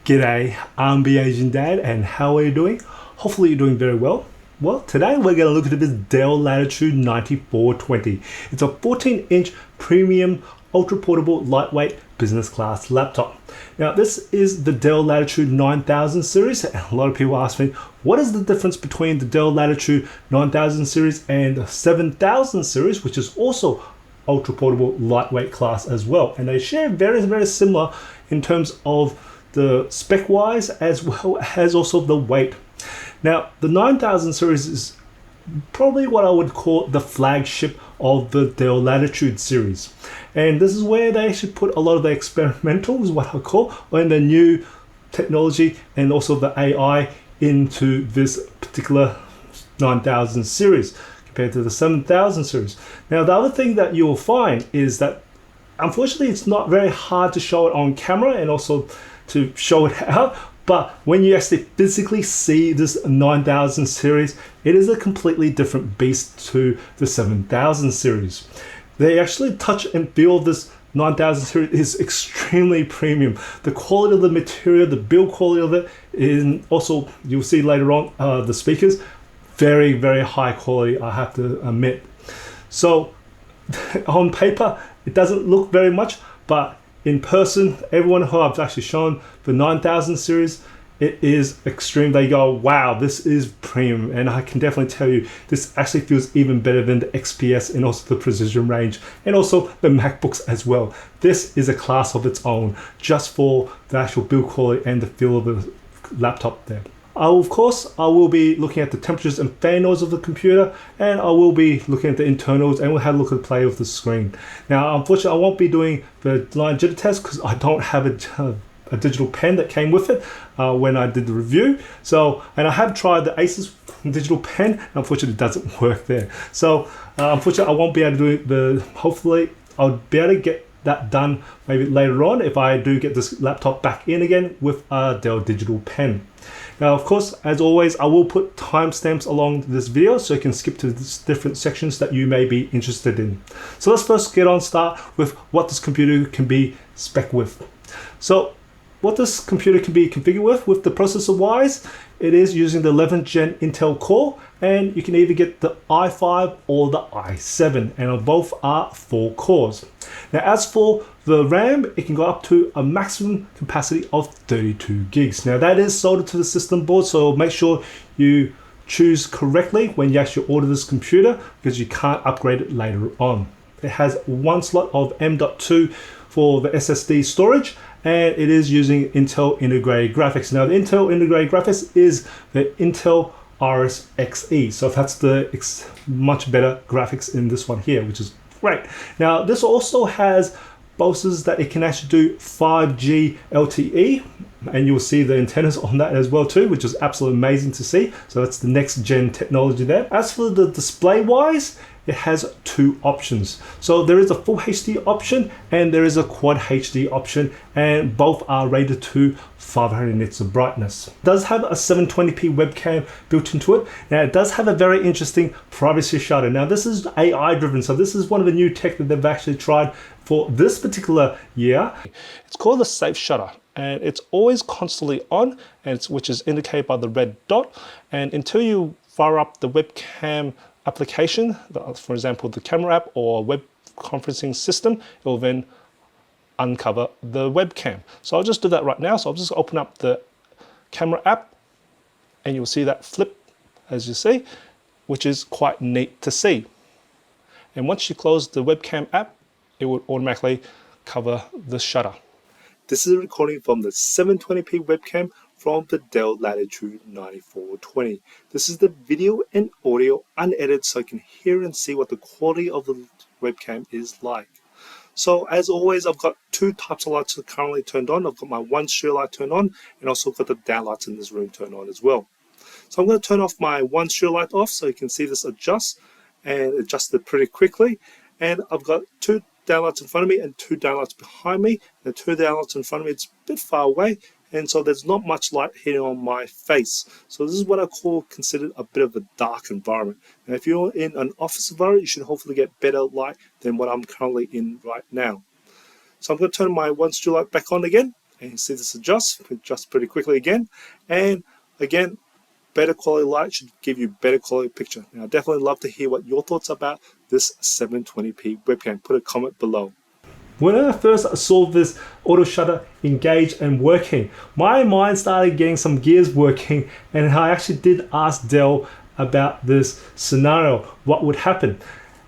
G'day, I'm the Asian Dad, and how are you doing? Hopefully you're doing very well. Well, today we're going to look at this Dell Latitude 9420. It's a 14-inch premium, ultra-portable, lightweight business class laptop. Now this is the Dell Latitude 9000 series, and a lot of people ask me, what is the difference between the Dell Latitude 9000 series and the 7000 series, which is also ultra-portable, lightweight class as well. And they share very similar in terms of the spec wise as well as also the weight. Now the 9000 series is probably what I would call the flagship of the Dell Latitude series, and this is where they actually put a lot of the experimentals, what I call, and the new technology and also the AI into this particular 9000 series compared to the 7000 series. Now the other thing that you'll find is that unfortunately it's not very hard to show it on camera and also to show it out, but when you actually physically see this 9000 series, it is a completely different beast to the 7000 series. They actually touch and feel this 9000 series is extremely premium. The quality of the material, the build quality of it, and also you'll see later on the speakers, very high quality, I have to admit. So on paper it doesn't look very much, but in person, everyone who I've actually shown the 9000 series, it is extreme. They go, wow, this is premium. And I can definitely tell you, this actually feels even better than the XPS and also the Precision range and also the MacBooks as well. This is a class of its own just for the actual build quality and the feel of the laptop there. Of course, I will be looking at the temperatures and fan noise of the computer, and I will be looking at the internals, and we'll have a look at the play of the screen. Now, unfortunately, I won't be doing the line jitter test because I don't have a digital pen that came with it when I did the review. So, and I have tried the Asus digital pen, and unfortunately it doesn't work there. So, unfortunately, I won't be able to do hopefully I'll be able to get that done maybe later on if I do get this laptop back in again with a Dell digital pen. Now, of course, as always, I will put timestamps along this video so you can skip to the different sections that you may be interested in. So let's first start with what this computer can be spec with. So what this computer can be configured with the processor wise, it is using the 11th gen Intel core, and you can either get the i5 or the i7, and both are 4 cores. Now as for the RAM, it can go up to a maximum capacity of 32 gigs. Now that is soldered to the system board, so make sure you choose correctly when you actually order this computer because you can't upgrade it later on. It has one slot of M.2 for the SSD storage, and it is using Intel integrated graphics. Now the Intel integrated graphics is the Intel Iris Xe, so that's the much better graphics in this one here, which is great. Now this also has boasts that it can actually do 5G LTE, and you'll see the antennas on that as well too, which is absolutely amazing to see. So that's the next gen technology there. As for the display wise, it has 2 options. So there is a full HD option and there is a quad HD option, and both are rated to 500 nits of brightness. It does have a 720p webcam built into it. Now it does have a very interesting privacy shutter. Now this is AI driven, so this is one of the new tech that they've actually tried for this particular year. It's called the safe shutter, and it's always constantly on, and which is indicated by the red dot. And until you fire up the webcam application, for example the camera app or web conferencing system, it will then uncover the webcam. So I'll just do that right now. So I'll just open up the camera app and you'll see that flip, as you see, which is quite neat to see. And once you close the webcam app, it would automatically cover the shutter. This is a recording from the 720p webcam from the Dell Latitude 9420. This is the video and audio unedited, so you can hear and see what the quality of the webcam is like. So as always, I've got 2 types of lights currently turned on. I've got my 1 street light turned on, and also got the downlights in this room turned on as well. So I'm going to turn off my 1 street light off so you can see this adjust, and adjust it pretty quickly. And I've got 2 downlights in front of me and 2 downlights behind me. The 2 downlights in front of me, it's a bit far away, and so there's not much light hitting on my face. So this is what I considered a bit of a dark environment. Now if you're in an office environment, you should hopefully get better light than what I'm currently in right now. So I'm going to turn my 1 street light back on again, and you see this adjusts pretty quickly again. And again, better quality light should give you better quality picture. Now, I definitely love to hear what your thoughts about this 720p webcam. Put a comment below. When I first saw this auto shutter engaged and working, my mind started getting some gears working, and I actually did ask Dell about this scenario, what would happen.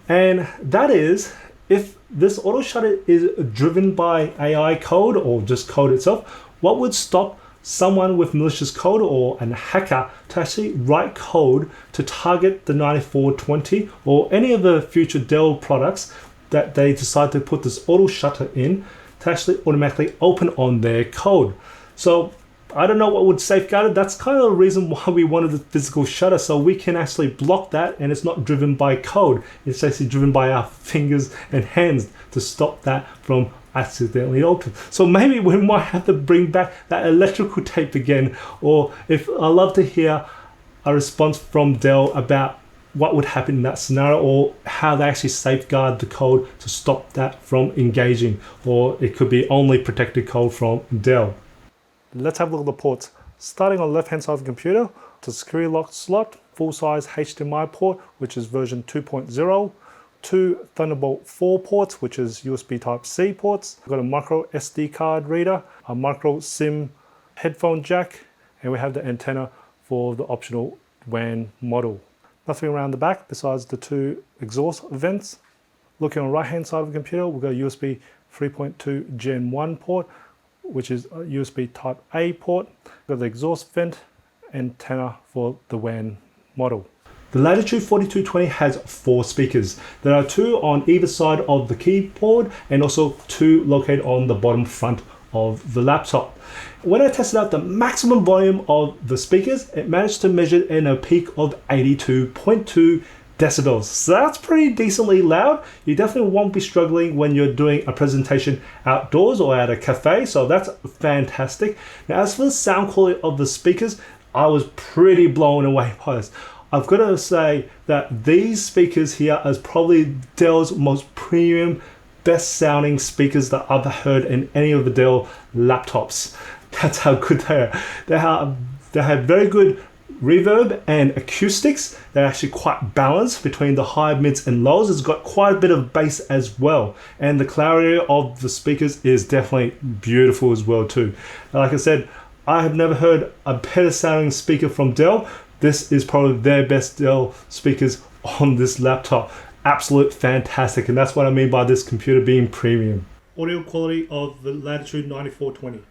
And that is, if this auto shutter is driven by AI code or just code itself, what would stop someone with malicious code or a hacker to actually write code to target the 9420 or any of the future Dell products that they decide to put this auto shutter in to actually automatically open on their code? So I don't know what would safeguard it. That's kind of the reason why we wanted the physical shutter, so we can actually block that, and it's not driven by code. It's actually driven by our fingers and hands to stop that from accidentally open. So maybe we might have to bring back that electrical tape again, or if I'd love to hear a response from Dell about what would happen in that scenario, or how they actually safeguard the code to stop that from engaging, or it could be only protected code from Dell. Let's have a look at the ports. Starting on the left hand side of the computer, the security lock slot, full size HDMI port, which is version 2.0, two Thunderbolt 4 ports, which is USB Type-C ports. We've got a micro SD card reader, a micro SIM headphone jack, and we have the antenna for the optional WAN model. Nothing around the back besides the two exhaust vents. Looking on the right hand side of the computer, we've got a USB 3.2 Gen 1 port, which is a USB Type A port. We've got the exhaust vent, antenna for the WAN model. The Latitude 4220 has 4 speakers. There are 2 on either side of the keyboard, and also 2 located on the bottom front of the laptop. When I tested out the maximum volume of the speakers, it managed to measure in a peak of 82.2 decibels. So that's pretty decently loud. You definitely won't be struggling when you're doing a presentation outdoors or at a cafe, so that's fantastic. Now, as for the sound quality of the speakers, I was pretty blown away by this. I've got to say that these speakers here is probably Dell's most premium, best sounding speakers that I've heard in any of the Dell laptops. That's how good they are. They have very good reverb and acoustics. They're actually quite balanced between the high, mids and lows. It's got quite a bit of bass as well, and the clarity of the speakers is definitely beautiful as well too. Like I said, I have never heard a better sounding speaker from Dell. This is probably their best Dell speakers on this laptop. Absolute fantastic, and that's what I mean by this computer being premium. Audio quality of the Latitude 9420.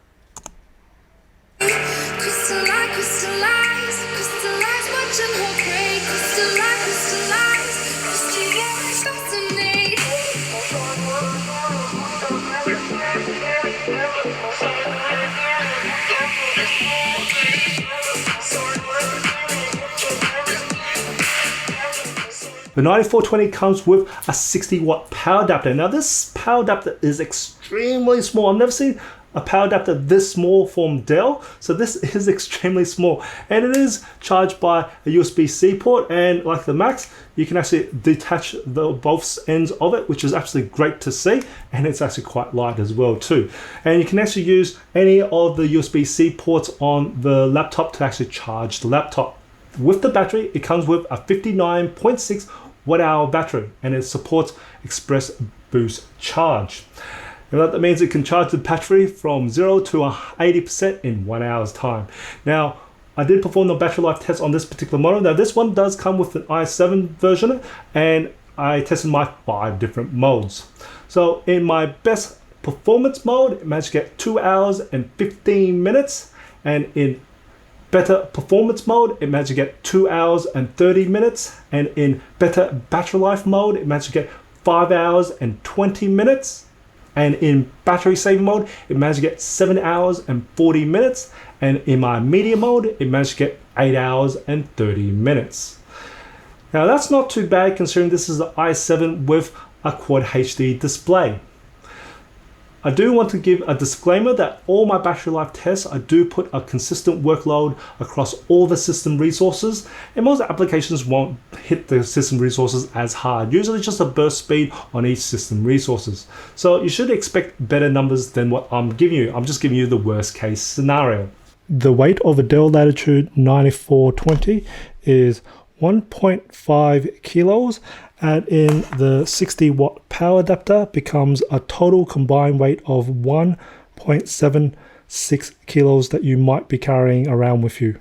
The 9420 comes with a 60-watt power adapter. Now this power adapter is extremely small. I've never seen a power adapter this small from Dell, so this is extremely small, and it is charged by a USB-C port, and like the Macs, you can actually detach both ends of it, which is absolutely great to see, and it's actually quite light as well too. And you can actually use any of the USB-C ports on the laptop to actually charge the laptop. With the battery, it comes with a 59.6 watt-hour battery, and it supports express boost charge. And that means it can charge the battery from 0 to 80% in 1 hour's time. Now, I did perform the battery life test on this particular model. Now, this one does come with an i7 version, and I tested my 5 different modes. So in my best performance mode, it managed to get 2 hours and 15 minutes, and in better performance mode, it managed to get 2 hours and 30 minutes, and in better battery life mode, it managed to get 5 hours and 20 minutes. And in battery saving mode, it managed to get 7 hours and 40 minutes. And in my media mode, it managed to get 8 hours and 30 minutes. Now that's not too bad considering this is the i7 with a Quad HD display. I do want to give a disclaimer that all my battery life tests, I do put a consistent workload across all the system resources, and most applications won't hit the system resources as hard, usually just a burst speed on each system resources. So you should expect better numbers than what I'm giving you. I'm just giving you the worst case scenario. The weight of a Dell Latitude 9420 is 1.5 kilos, and in the 60 watt power adapter becomes a total combined weight of 1.76 kilos that you might be carrying around with you.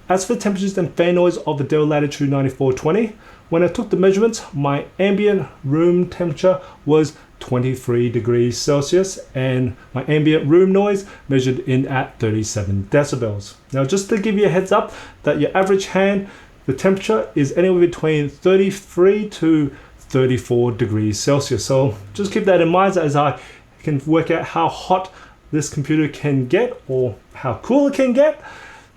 As for temperatures and fan noise of the Dell Latitude 9420, when I took the measurements, my ambient room temperature was 23 degrees Celsius and my ambient room noise measured in at 37 decibels. Now, just to give you a heads up that your average hand, the temperature is anywhere between 33 to 34 degrees Celsius. So just keep that in mind as I can work out how hot this computer can get or how cool it can get.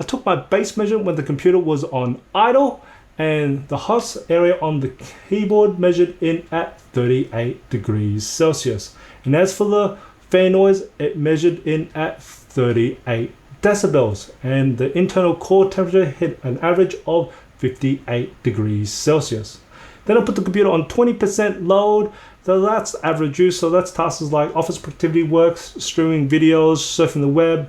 I took my base measurement when the computer was on idle, and the hottest area on the keyboard measured in at 38 degrees Celsius. And as for the fan noise, it measured in at 38 decibels. And the internal core temperature hit an average of 58 degrees Celsius. Then I put the computer on 20% load. So that's average use. So that's tasks like office productivity work, streaming videos, surfing the web.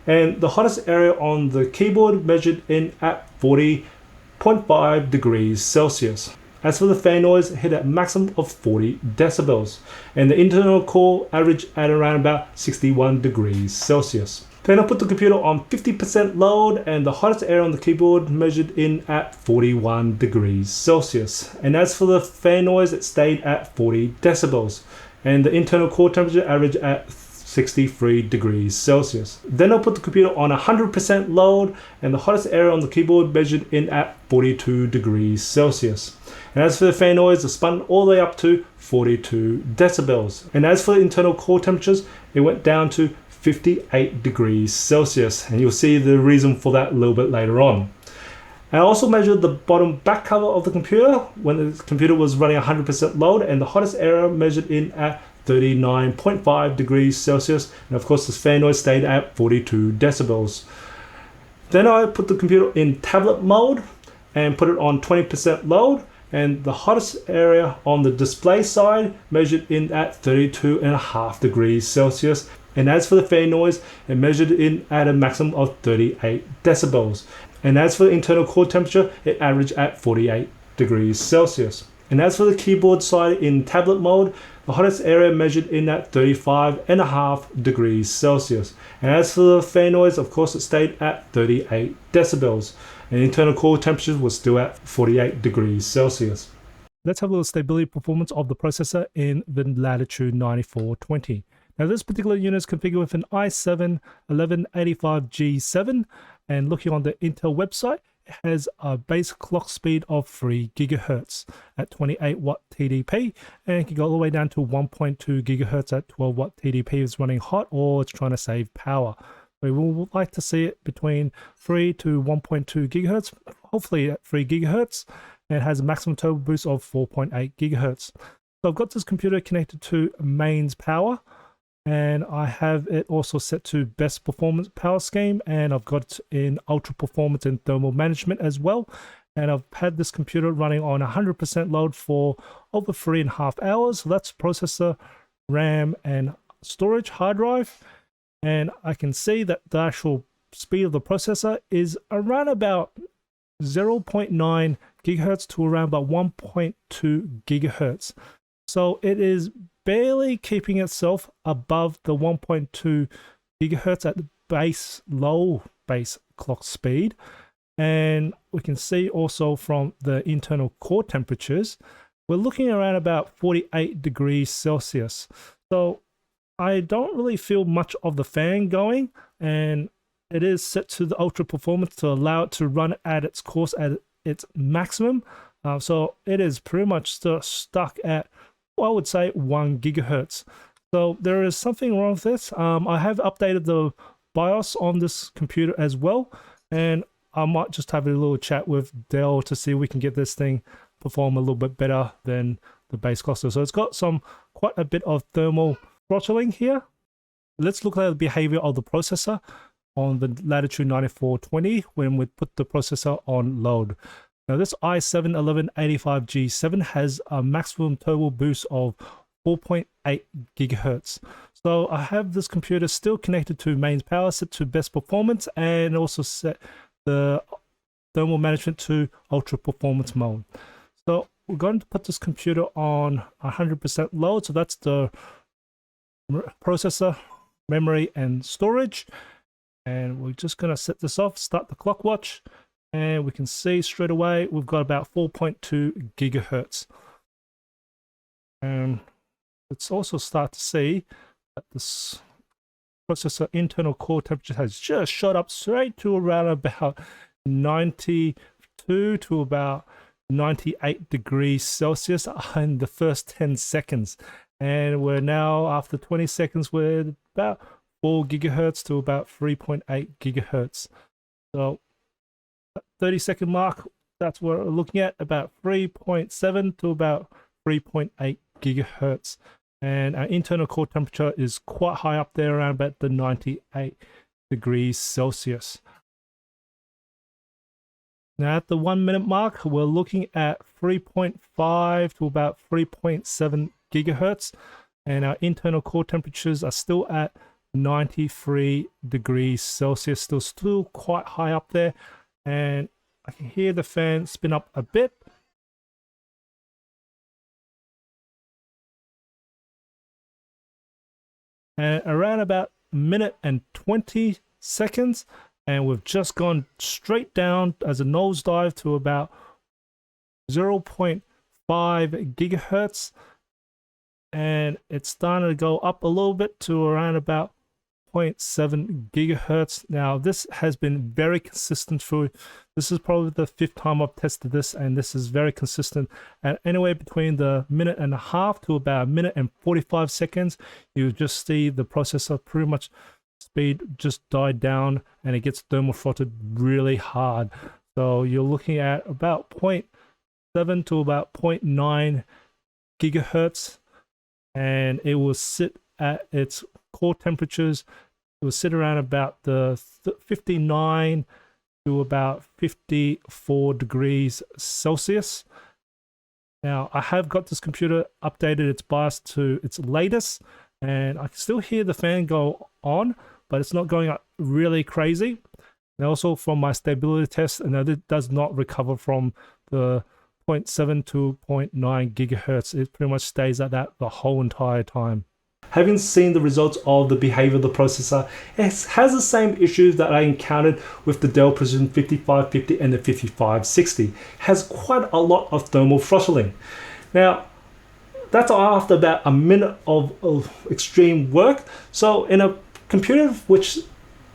And the hottest area on the keyboard measured in at 40.5 degrees Celsius. As for the fan noise, it hit a maximum of 40 decibels. And the internal core averaged at around about 61 degrees Celsius. Then I put the computer on 50% load, and the hottest area on the keyboard measured in at 41 degrees Celsius. And as for the fan noise, it stayed at 40 decibels. And the internal core temperature averaged at 63 degrees Celsius. Then I put the computer on 100% load, and the hottest area on the keyboard measured in at 42 degrees Celsius. And as for the fan noise, it spun all the way up to 42 decibels. And as for the internal core temperatures, it went down to 58 degrees Celsius, and you'll see the reason for that a little bit later on. I also measured the bottom back cover of the computer when the computer was running 100% load, and the hottest area measured in at 39.5 degrees Celsius, and of course the fan noise stayed at 42 decibels. Then I put the computer in tablet mode and put it on 20% load, and the hottest area on the display side measured in at 32.5 degrees Celsius. And as for the fan noise, it measured in at a maximum of 38 decibels. And as for the internal core temperature, it averaged at 48 degrees Celsius. And as for the keyboard side in tablet mode, the hottest area measured in at 35.5 degrees Celsius. And as for the fan noise, of course, it stayed at 38 decibels. And internal core temperature was still at 48 degrees Celsius. Let's have a little stability performance of the processor in the Latitude 9420. Now this particular unit is configured with an i7-1185G7, and looking on the Intel website, it has a base clock speed of 3 GHz at 28 watt TDP, and it can go all the way down to 1.2 GHz at 12 watt TDP if it's running hot or it's trying to save power. We would like to see it between 3 to 1.2 GHz, hopefully at 3 GHz, and it has a maximum turbo boost of 4.8 GHz. So I've got this computer connected to mains power, and I have it also set to best performance power scheme, and I've got it in ultra performance and thermal management as well. And I've had this computer running on 100% load for over 3.5 hours. So that's processor, RAM, and storage hard drive. And I can see that the actual speed of the processor is around about 0.9 gigahertz to around about 1.2 gigahertz. So it is barely keeping itself above the 1.2 gigahertz at the low base clock speed. And we can see also from the internal core temperatures, we're looking around about 48 degrees Celsius. So I don't really feel much of the fan going, and it is set to the ultra performance to allow it to run at its course at its maximum. So it is pretty much still stuck at, I would say, 1 gigahertz. So there is something wrong with this. I have updated the BIOS on this computer as well, and I might just have a little chat with Dell to see if we can get this thing perform a little bit better than the base cluster. So it's got quite a bit of thermal throttling here, let's look at the behavior of the processor on the Latitude 9420 when we put the processor on load. Now this i7-1185G7 has a maximum turbo boost of 4.8 gigahertz. So I have this computer still connected to mains power, set to best performance, and also set the thermal management to ultra performance mode. So we're going to put this computer on 100% load. So that's the processor, memory, and storage. And we're just going to set this off, start the clock watch, and we can see straight away we've got about 4.2 gigahertz. And let's also start to see that this processor internal core temperature has just shot up straight to around about 92 to about 98 degrees Celsius in the first 10 seconds. And we're now, after 20 seconds, we're about 4 gigahertz to about 3.8 gigahertz. So 30-second mark, that's what we're looking at, about 3.7 to about 3.8 gigahertz. And our internal core temperature is quite high up there, around about the 98 degrees Celsius. Now at the 1 minute mark, we're looking at 3.5 to about 3.7 gigahertz. And our internal core temperatures are still at 93 degrees Celsius, still quite high up there. And I can hear the fan spin up a bit. And around about a minute and 20 seconds, and we've just gone straight down as a nosedive to about 0.5 gigahertz, and it's starting to go up a little bit to around about 0.7 gigahertz. Now this has been very consistent for, this is probably the 5th time I've tested this, and this is very consistent. And anywhere between the minute and a half to about a minute and 45 seconds, you just see the processor pretty much speed just died down, and it gets thermal throttled really hard. So you're looking at about 0.7 to about 0.9 gigahertz, and it will sit at its core temperatures. It will sit around about the 59 to about 54 degrees Celsius. Now I have got this computer updated its BIOS to its latest, and I can still hear the fan go on, but it's not going up really crazy. And also from my stability test, and it does not recover from the 0.7 to 0.9 gigahertz. It pretty much stays at that the whole entire time. Having seen the results of the behavior of the processor, it has the same issues that I encountered with the Dell Precision 5550 and the 5560. It has quite a lot of thermal throttling. Now, that's after about a minute of extreme work. So in a computer which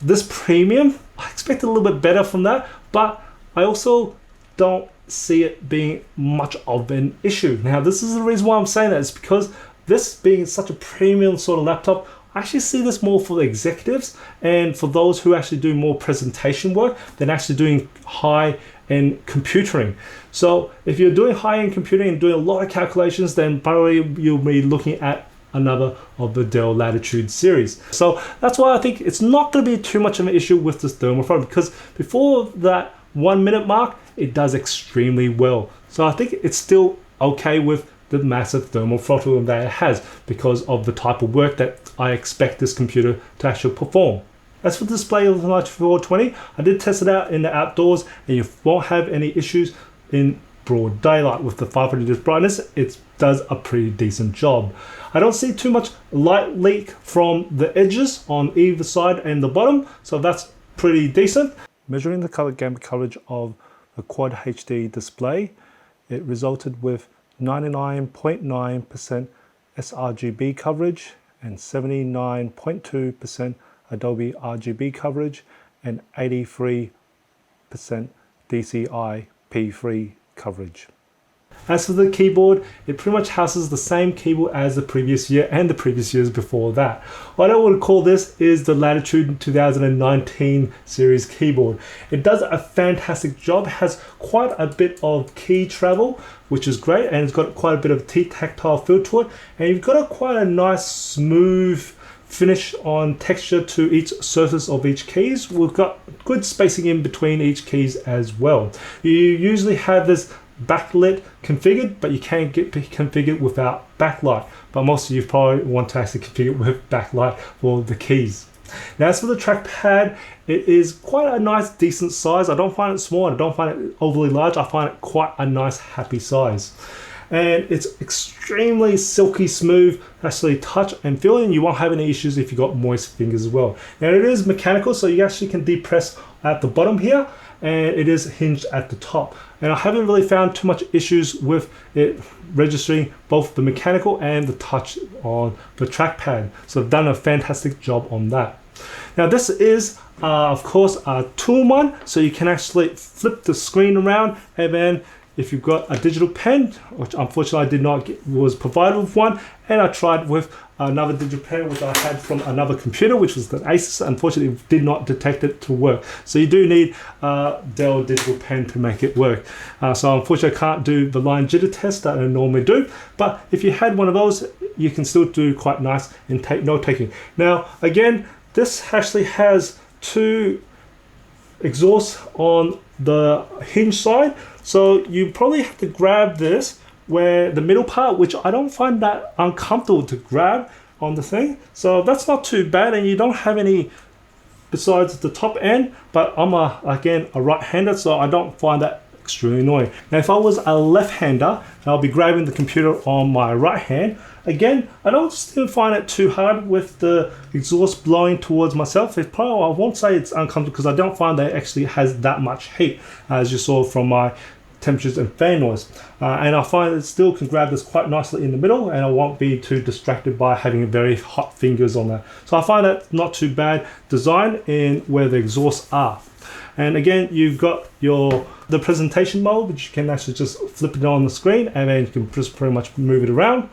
this premium, I expect a little bit better from that, but I also don't see it being much of an issue. Now, this is the reason why I'm saying that. It's because this being such a premium sort of laptop, I actually see this more for the executives and for those who actually do more presentation work than actually doing high-end computing. So if you're doing high-end computing and doing a lot of calculations, then probably you'll be looking at another of the Dell Latitude series. So that's why I think it's not going to be too much of an issue with this thermal throttle, because before that 1 minute mark, it does extremely well. So I think it's still okay with the massive thermal throttle that it has because of the type of work that I expect this computer to actually perform. As for the display of the 9420, I did test it out in the outdoors, and you won't have any issues in broad daylight. With the 500 nits brightness, it does a pretty decent job. I don't see too much light leak from the edges on either side and the bottom, so that's pretty decent. Measuring the color gamut coverage of the Quad HD display, it resulted with 99.9% sRGB coverage and 79.2% Adobe RGB coverage and 83% DCI P3 coverage. As for the keyboard, it pretty much houses the same keyboard as the previous year and the previous years before that. What I would call this is the Latitude 2019 series keyboard. It does a fantastic job, it has quite a bit of key travel, which is great, and it's got quite a bit of tactile feel to it, and you've got quite a nice smooth finish on texture to each surface of each keys. We've got good spacing in between each keys as well. You usually have this backlit configured, but you can get configured without backlight. But most of you probably want to actually configure it with backlight for the keys. Now as for the trackpad, it is quite a nice decent size. I don't find it small, I don't find it overly large. I find it quite a nice happy size. And it's extremely silky smooth, actually touch and feel, and you won't have any issues if you've got moist fingers as well. Now it is mechanical, so you actually can depress at the bottom here, and it is hinged at the top. And I haven't really found too much issues with it registering both the mechanical and the touch on the trackpad. So they've done a fantastic job on that. Now this is of course a tool one, so you can actually flip the screen around, and then if you've got a digital pen, which unfortunately I did not get, was provided with one, and I tried with another digital pen which I had from another computer, which was the Asus. Unfortunately, it did not detect it to work. So you do need a Dell digital pen to make it work. So unfortunately, I can't do the line jitter test that I normally do. But if you had one of those, you can still do quite nice in note taking. Now, again, this actually has two exhausts on the hinge side. So you probably have to grab this where the middle part, which I don't find that uncomfortable to grab on the thing. So that's not too bad, and you don't have any besides the top end, but I'm again a right-hander, so I don't find that extremely annoying. Now if I was a left-hander, I'll be grabbing the computer on my right hand. Again, I don't still find it too hard with the exhaust blowing towards myself. It's probably, I won't say it's uncomfortable because I don't find that it actually has that much heat, as you saw from my temperatures and fan noise. And I find it still can grab this quite nicely in the middle, and I won't be too distracted by having very hot fingers on that. So I find that not too bad design in where the exhausts are. And again, you've got the presentation mode, which you can actually just flip it on the screen, and then you can just pretty much move it around.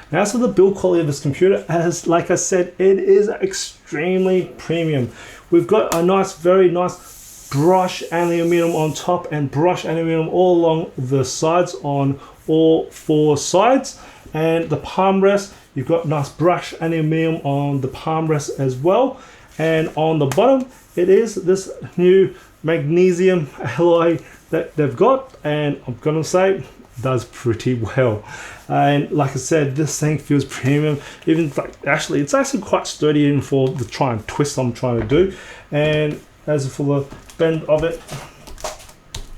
Now, as for the build quality of this computer, as like I said, it is extremely premium. We've got a nice, very nice brush aluminum on top and brush aluminum all along the sides on all four sides. And the palm rest, you've got nice brush aluminum on the palm rest as well. And on the bottom, it is this new magnesium alloy that they've got, and I'm gonna say does pretty well. And like I said, this thing feels premium. Even like it's actually quite sturdy even for the try and twist I'm trying to do. And as for the bend of it,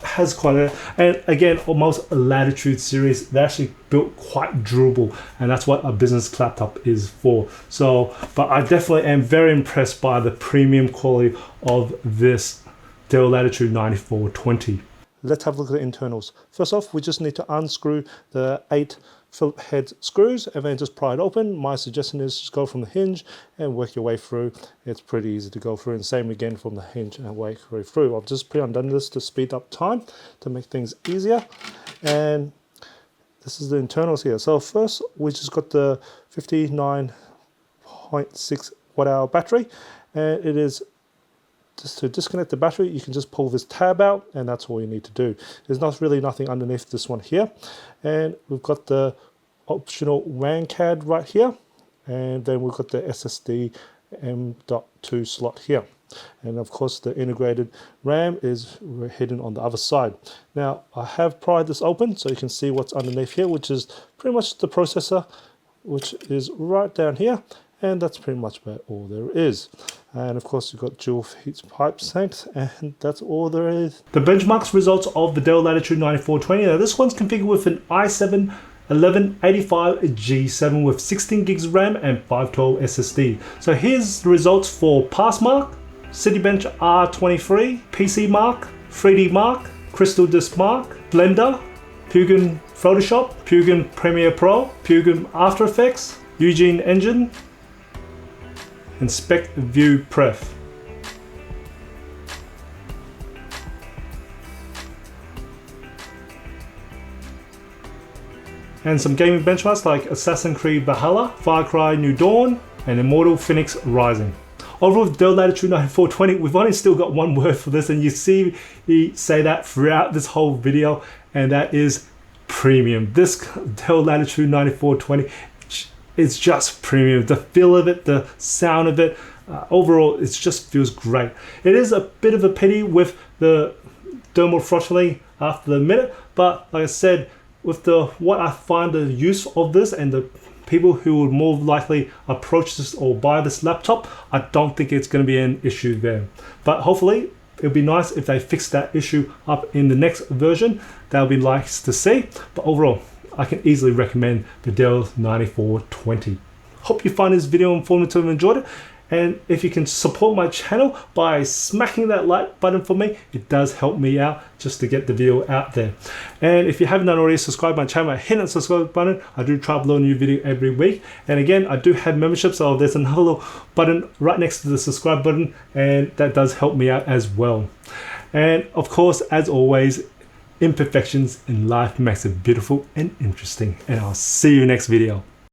has quite a, and again, almost a Latitude series, they're actually built quite durable, and that's what a business laptop is for. So, but I definitely am very impressed by the premium quality of this Dell Latitude 9420. Let's have a look at the internals. First off, we just need to unscrew the 8 Phillips head screws and then just pry it open. My suggestion is just go from the hinge and work your way through. It's pretty easy to go through, and same again from the hinge and work your way through. I've just undone this to speed up time to make things easier. And this is the internals here. So first, we just got the 59.6 watt-hour battery, and it is just to disconnect the battery. You can just pull this tab out, and that's all you need to do. There's not really nothing underneath this one here. And we've got the optional WAN card right here, and then we've got the SSD M.2 slot here. And of course the integrated RAM is hidden on the other side. Now I have pried this open so you can see what's underneath here, which is pretty much the processor, which is right down here. And that's pretty much about all there is. And of course, you've got dual heat pipe sinks, and that's all there is. The benchmarks results of the Dell Latitude 9420. Now, this one's configured with an i7 1185 G7 with 16 gigs of RAM and 512 SSD. So here's the results for Passmark, Citybench R23, PC Mark, 3D Mark, Crystal Disk Mark, Blender, Pugin Photoshop, Pugin Premiere Pro, Pugin After Effects, Eugene Engine, and Spec View Pref. And some gaming benchmarks like Assassin's Creed Valhalla, Far Cry New Dawn, and Immortal Phoenix Rising. Overall, Dell Latitude 9420, we've only still got one word for this, and you see me say that throughout this whole video, and that is premium. This Dell Latitude 9420 it's just premium. The feel of it, the sound of it, overall, it just feels great. It is a bit of a pity with the thermal throttling after the minute, but like I said, with what I find the use of this and the people who would more likely approach this or buy this laptop, I don't think it's going to be an issue there. But hopefully, it would be nice if they fix that issue up in the next version. That would be nice to see. But overall, I can easily recommend the Dell 9420. Hope you find this video informative and enjoyed it. And if you can support my channel by smacking that like button for me, it does help me out just to get the video out there. And if you haven't done already, subscribe to my channel, hit that subscribe button. I do try to upload a new video every week. And again, I do have membership, so there's another little button right next to the subscribe button, and that does help me out as well. And of course, as always, imperfections in life makes it beautiful and interesting. And I'll see you next video.